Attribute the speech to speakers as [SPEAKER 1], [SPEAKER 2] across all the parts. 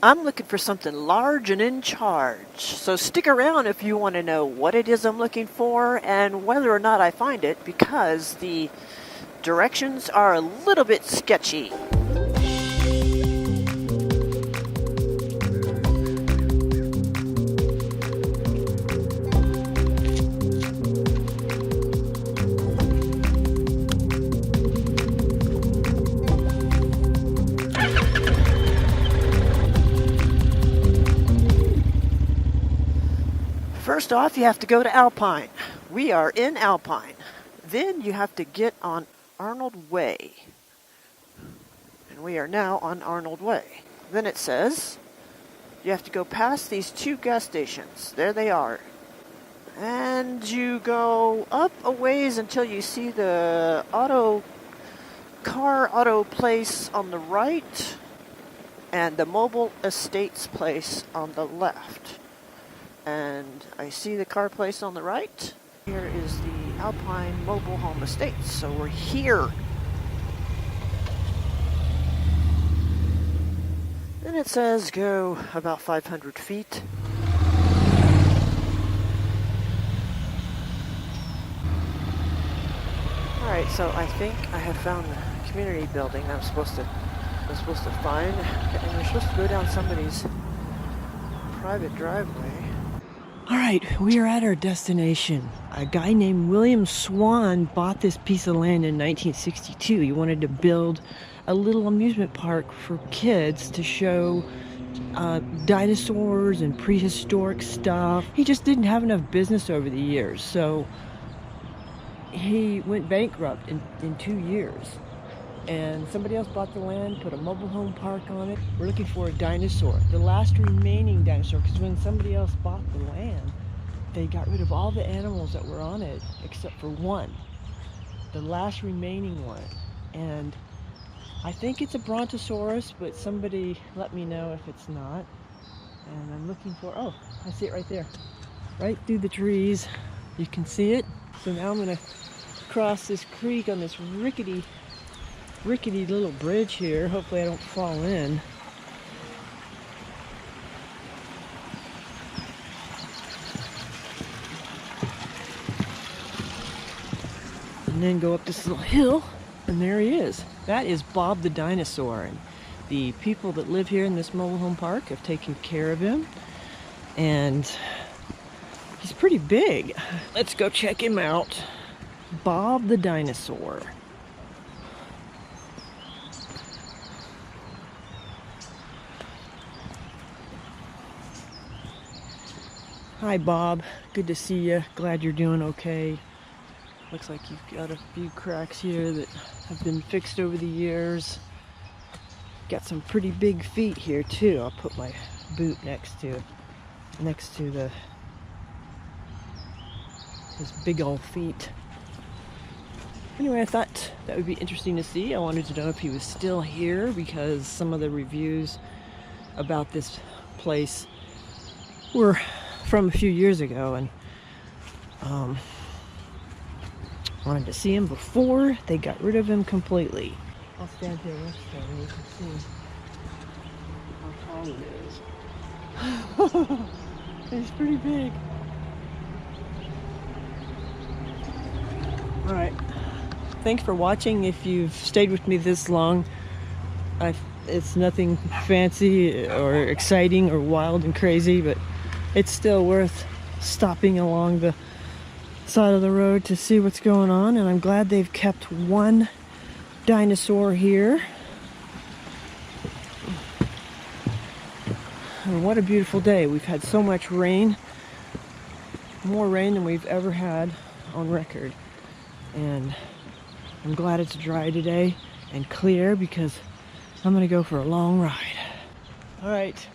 [SPEAKER 1] I'm looking for something large and in charge, so stick around if you want to know what it is I'm looking for and whether or not I find it, because the directions are a little bit sketchy. First off, you have to go to Alpine. We are in Alpine. Then you have to get on Arnold Way. And we are now on Arnold Way. Then it says you have to go past these two gas stations. There they are. And you go up a ways until you see the auto place on the right and the mobile estates place on the left. And I see the car place on the right. Here is the Alpine Mobile Home Estates. So we're here. Then it says go about 500 feet. Alright, so I think I have found the community building I'm supposed to find. And we're supposed to go down somebody's private driveway. Alright, we are at our destination. A guy named William Swan bought this piece of land in 1962. He wanted to build a little amusement park for kids to show dinosaurs and prehistoric stuff. He just didn't have enough business over the years, so he went bankrupt in 2 years. And somebody else bought the land, put a mobile home park on it. We're looking for a dinosaur, the last remaining dinosaur, because when somebody else bought the land, they got rid of all the animals that were on it except for one, the last remaining one. And I think it's a brontosaurus, but somebody let me know if it's not. And I'm looking for, oh, I see it right there, right through the trees. You can see it. So now I'm gonna cross this creek on this rickety little bridge here. Hopefully I don't fall in. And then go up this little hill, and there he is. That is Bob the dinosaur, and the people that live here in this mobile home park have taken care of him, and he's pretty big. Let's go check him out. Bob the dinosaur. Hi Bob, good to see you. Glad you're doing okay. Looks like you've got a few cracks here that have been fixed over the years. Got some pretty big feet here too. I'll put my boot next to his big old feet. Anyway, I thought that would be interesting to see. I wanted to know if he was still here, because some of the reviews about this place were from a few years ago, and wanted to see him before they got rid of him completely. I'll stand here next to him and you can see how tall he is. He's pretty big. Alright, thanks for watching. If you've stayed with me this long, it's nothing fancy or exciting or wild and crazy, but it's still worth stopping along the side of the road to see what's going on. And I'm glad they've kept one dinosaur here. And what a beautiful day. We've had so much rain, more rain than we've ever had on record. And I'm glad it's dry today and clear, because I'm gonna go for a long ride. All right,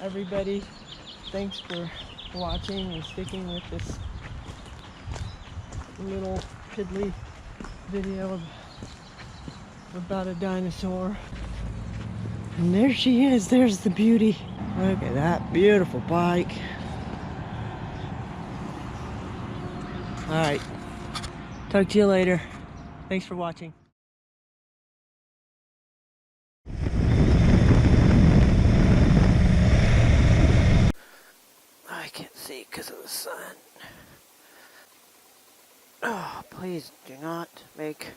[SPEAKER 1] everybody, thanks for watching and sticking with this little piddly video about a dinosaur. And there she is. There's the beauty. Look at that beautiful bike. All right, talk to you later. Thanks for watching. Oh, please do not make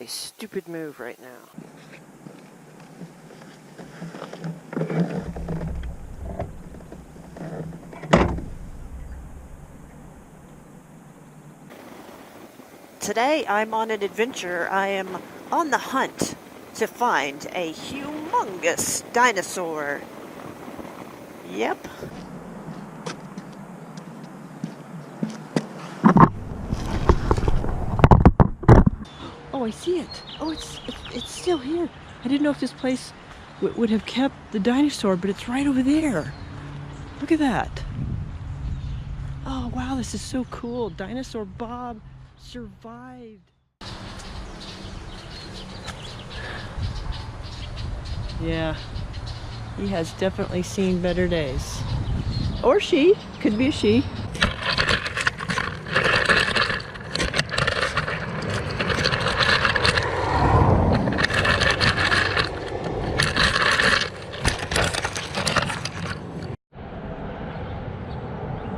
[SPEAKER 1] a stupid move right now.
[SPEAKER 2] Today I'm on an adventure. I am on the hunt to find a humongous dinosaur. Yep.
[SPEAKER 1] Oh, I see it. Oh, it's still here. I didn't know if this place would have kept the dinosaur, but it's right over there. Look at that. Oh, wow, this is so cool. Dinosaur Bob survived. Yeah, he has definitely seen better days. Or she. Could be a she.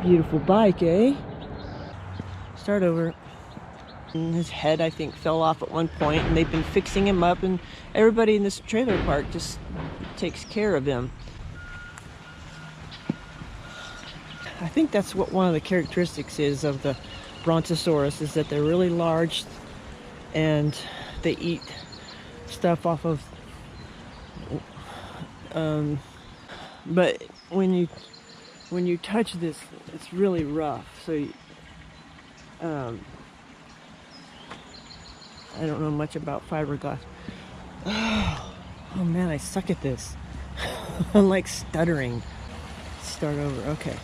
[SPEAKER 1] Beautiful bike, eh? Start over. And his head, I think, fell off at one point, and they've been fixing him up, and everybody in this trailer park just takes care of him. I think that's what one of the characteristics is of the Brontosaurus, is that they're really large and they eat stuff off of but when you touch this, it's really rough, so I don't know much about fiberglass. Oh man, I suck at this. I'm like stuttering. Start over. Okay,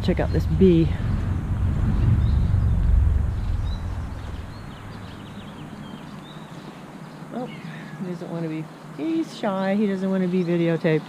[SPEAKER 1] check out this bee. Oh, he doesn't want to be, he's shy, he doesn't want to be videotaped.